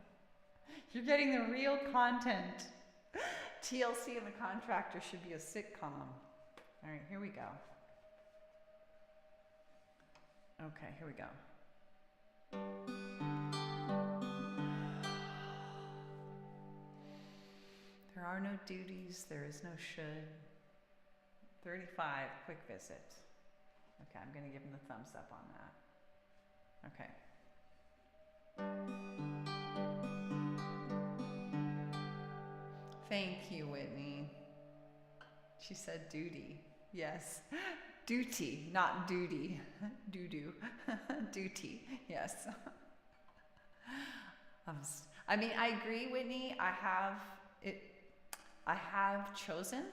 You're getting the real content. TLC and the contractor should be a sitcom. All right, here we go. Okay, here we go. There are no duties, there is no should. 35, quick visit. Okay, I'm gonna give him the thumbs up on that. Okay. Thank you, Whitney. She said duty. Yes. Duty, not duty. Doo-doo. Duty, yes. I mean, I agree, Whitney. I have it. I have chosen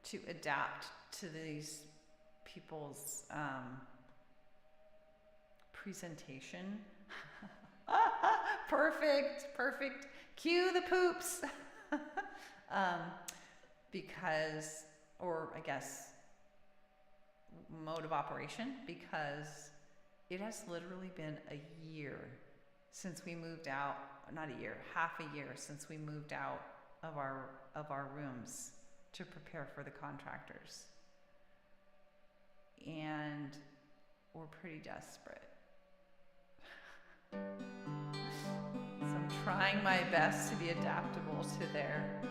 to adapt to these people's presentation. Perfect. Cue the poops. Because, or I guess, mode of operation, because it has literally been a year since we moved out, not a year, half a year since we moved out of our rooms to prepare for the contractors. And we're pretty desperate. So I'm trying my best to be adaptable to their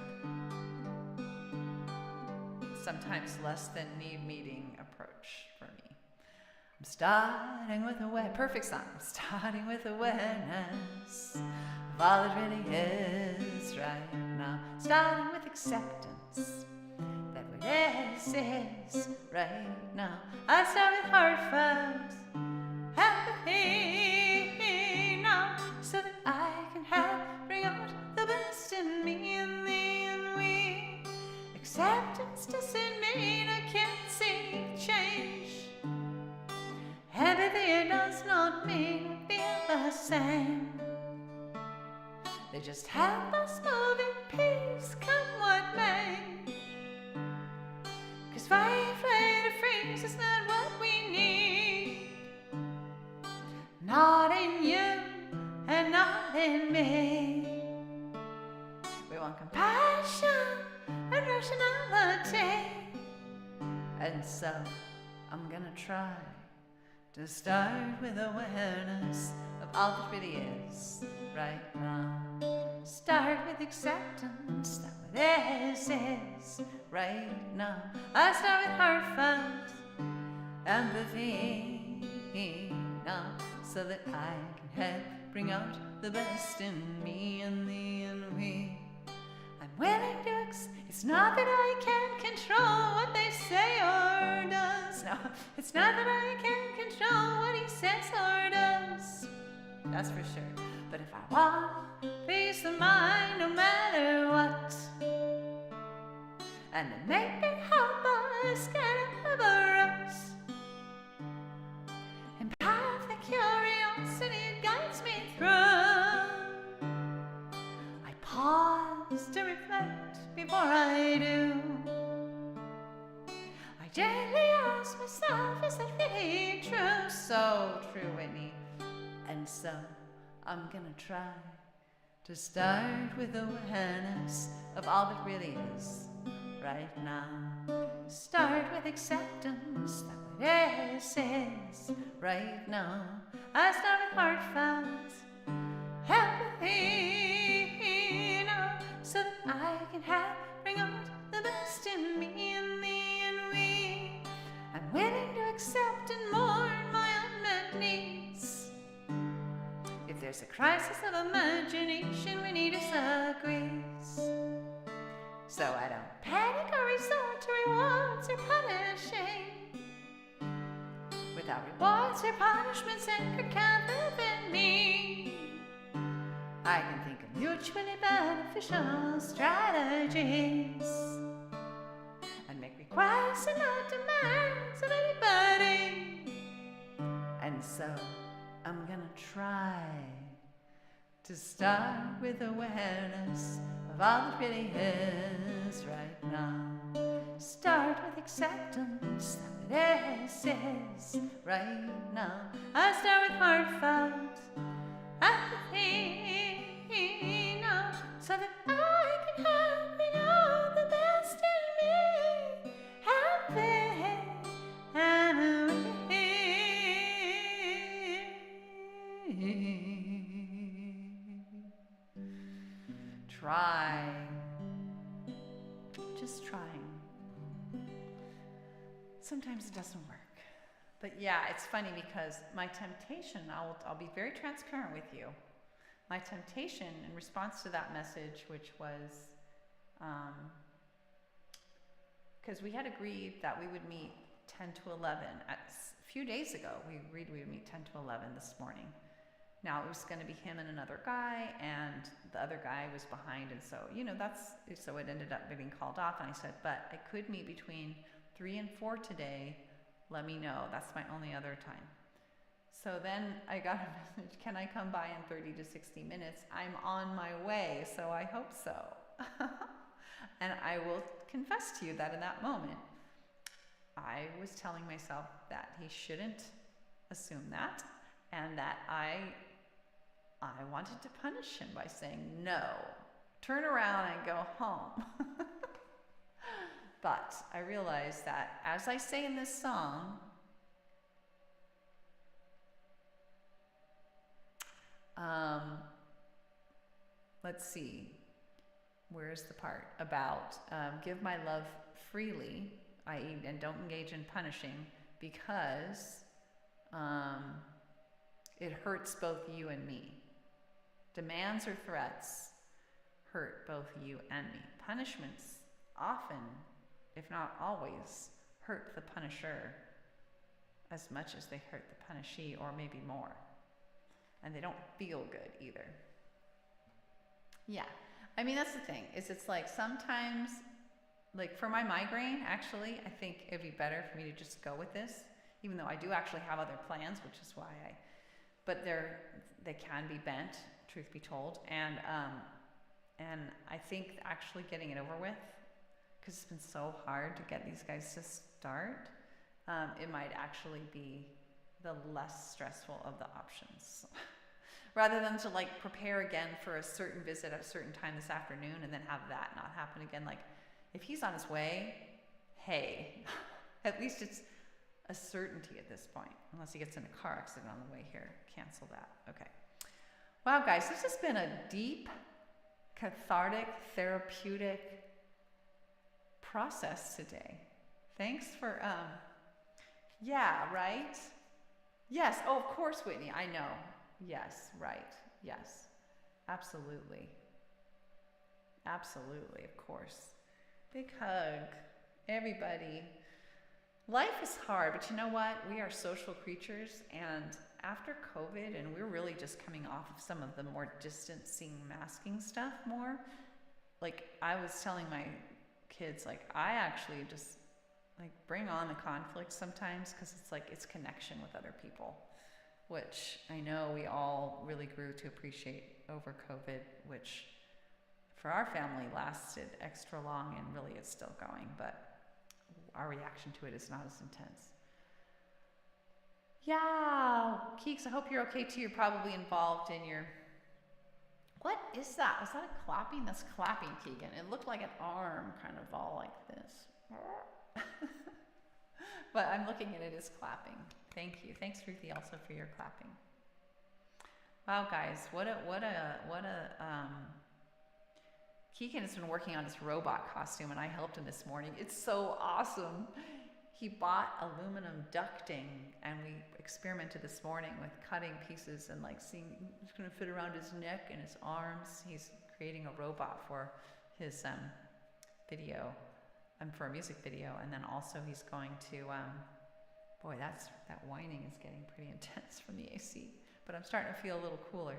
sometimes less than meeting approach for me. I'm starting with perfect song. I'm starting with awareness of all it really is right now. Starting with acceptance that what is right now. I start with heartfelt empathy now, so that I can help bring out the best in me and thee and we. Acceptance doesn't mean I can't see change. Empathy does not mean I feel the same. They just help us move in peace, come what may. 'Cause fight, flight, or freeze is not what we need. Not in you and not in me. We want compassion and rationality. And so I'm gonna try to start with awareness of all that really is right now. Start with acceptance that what is right now. I start with heartfelt empathy now, so that I can help bring out the best in me and thee and we. I'm willing to it's not that I can't control what they say or does. No, it's not that I can't control what he says or does. That's for sure. But if I want peace of mind no matter what, and to make me help us get over us, empathic curiosity guides me through. I pause to reflect before I do. I gently ask myself, is that really true? So true, Whitney. And so I'm gonna try to start with awareness of all that really is right now. Start with acceptance that what is right now. I start with heartfelt empathy now, so that I can help bring out the best in me and thee and we. I'm willing to accept and mourn my unmet needs. If there's a crisis of imagination, we need disagrees. So I don't panic or resort to rewards or punishing. Without rewards or punishments, anger can't live in me. I can think of mutually beneficial strategies and make requests and not demands of anybody. And so I'm gonna try to start with awareness of all that really is right now. Start with acceptance that what is right now. I start with heartfelt empathy now, so that I can help bring out the best in me. Happy and try. Just trying. Sometimes it doesn't work. But yeah, it's funny because my temptation, I'll be very transparent with you. My temptation in response to that message, which was, because we had agreed that we would meet 10 to 11. A few days ago, we agreed we would meet 10 to 11 this morning. Now it was going to be him and another guy, and the other guy was behind, and so, you know, so it ended up getting called off. And I said, but I could meet between 3 and 4 today. Let me know. That's my only other time. So then I got a message, can I come by in 30 to 60 minutes? I'm on my way, so I hope so. And I will confess to you that in that moment, I was telling myself that he shouldn't assume that, and that I wanted to punish him by saying, no, turn around and go home. But I realized that, as I say in this song, let's see, where's the part about give my love freely, i.e., and don't engage in punishing, because it hurts both you and me. Demands or threats hurt both you and me. Punishments often, if not always, hurt the punisher as much as they hurt the punishee, or maybe more. And they don't feel good either. Yeah, I mean, that's the thing, is it's like sometimes, like for my migraine, actually, I think it'd be better for me to just go with this, even though I do actually have other plans, which is why but they can be bent, truth be told, and I think actually getting it over with, because it's been so hard to get these guys to start, it might actually be the less stressful of the options. Rather than to like prepare again for a certain visit at a certain time this afternoon and then have that not happen again. Like if he's on his way, hey, at least it's a certainty at this point, unless he gets in a car accident on the way here. Cancel that. Okay. Wow, guys, this has been a deep, cathartic, therapeutic process today. Thanks for, yeah, right? Yes. Oh, of course, Whitney. I know. Yes, right. Yes. Absolutely. Absolutely, of course. Big hug. Everybody. Life is hard, but you know what? We are social creatures, and after COVID, and we're really just coming off of some of the more distancing, masking stuff more, like I was telling my kids, like I actually just like bring on the conflict sometimes, because it's like it's connection with other people, which I know we all really grew to appreciate over COVID, which for our family lasted extra long and really is still going, but our reaction to it is not as intense. Yeah, Keeks, I hope you're okay too. You're probably involved in your... What is that? Is that a clapping? That's clapping, Keegan. It looked like an arm, kind of all like this. But I'm looking at it as clapping. Thank you. Thanks, Ruthie, also for your clapping. Wow, guys, what a Keegan has been working on his robot costume, and I helped him this morning. It's so awesome. He bought aluminum ducting, and we experimented this morning with cutting pieces and like seeing it's going to fit around his neck and his arms. He's creating a robot for his video, for a music video, and then also he's going to, boy, that whining is getting pretty intense from the AC, but I'm starting to feel a little cooler.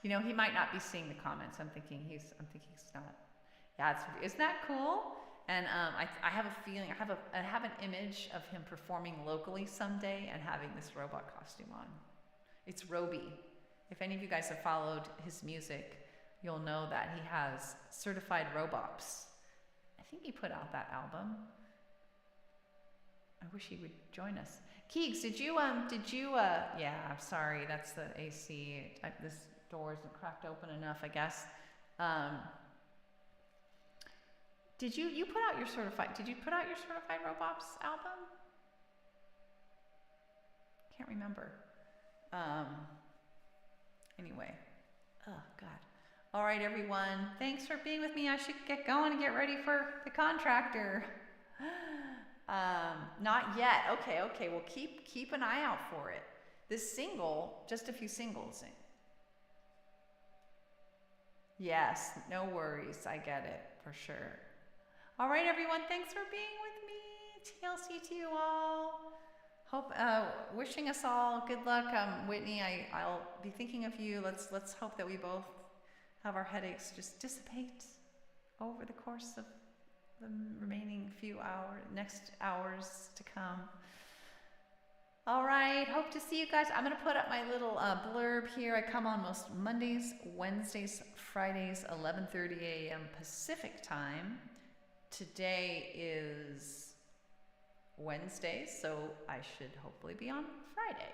You know, he might not be seeing the comments. I'm thinking he's not. Yeah, isn't that cool? And I have a feeling, I have an image of him performing locally someday and having this robot costume on. It's Roby. If any of you guys have followed his music, you'll know that he has certified robots. I think he put out that album. I wish he would join us. Keegs, yeah, I'm sorry, that's the AC. This door isn't cracked open enough, I guess. Did you put out your certified robots album? Can't remember. Anyway, oh God. All right, everyone. Thanks for being with me. I should get going and get ready for the contractor. Not yet. Okay. Well, keep an eye out for it. This single, just a few singles. Yes, no worries. I get it for sure. All right, everyone. Thanks for being with me. TLC to you all. Hope wishing us all good luck. Whitney, I'll be thinking of you. Let's hope that we both have our headaches just dissipate over the course of the remaining next hours to come. All right, hope to see you guys. I'm going to put up my little blurb here. I come on most Mondays, Wednesdays, Fridays, 11:30 a.m. Pacific time. Today is Wednesday, so I should hopefully be on Friday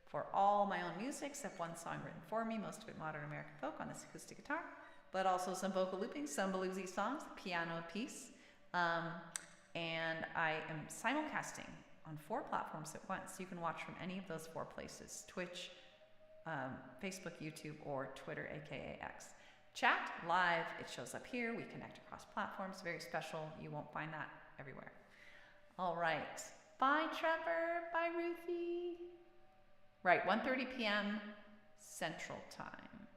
for all my own music, except one song written for me, most of it modern American folk on this acoustic guitar, but also some vocal looping, some bluesy songs, piano piece. And I am simulcasting on 4 platforms at once. You can watch from any of those 4 places: Twitch, Facebook, YouTube, or Twitter, aka X. Chat live, it shows up here. We connect across platforms. Very special. You won't find that everywhere. All right. Bye, Trevor. Bye, Ruthie. Right, 1:30 p.m. Central Time.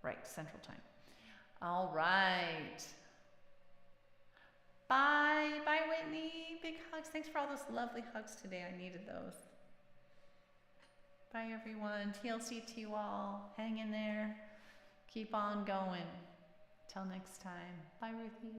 Right, Central Time. All right. Bye. Bye, Whitney. Big hugs. Thanks for all those lovely hugs today. I needed those. Bye, everyone. TLC to you all. Hang in there. Keep on going. Till next time. Bye, Ruthie.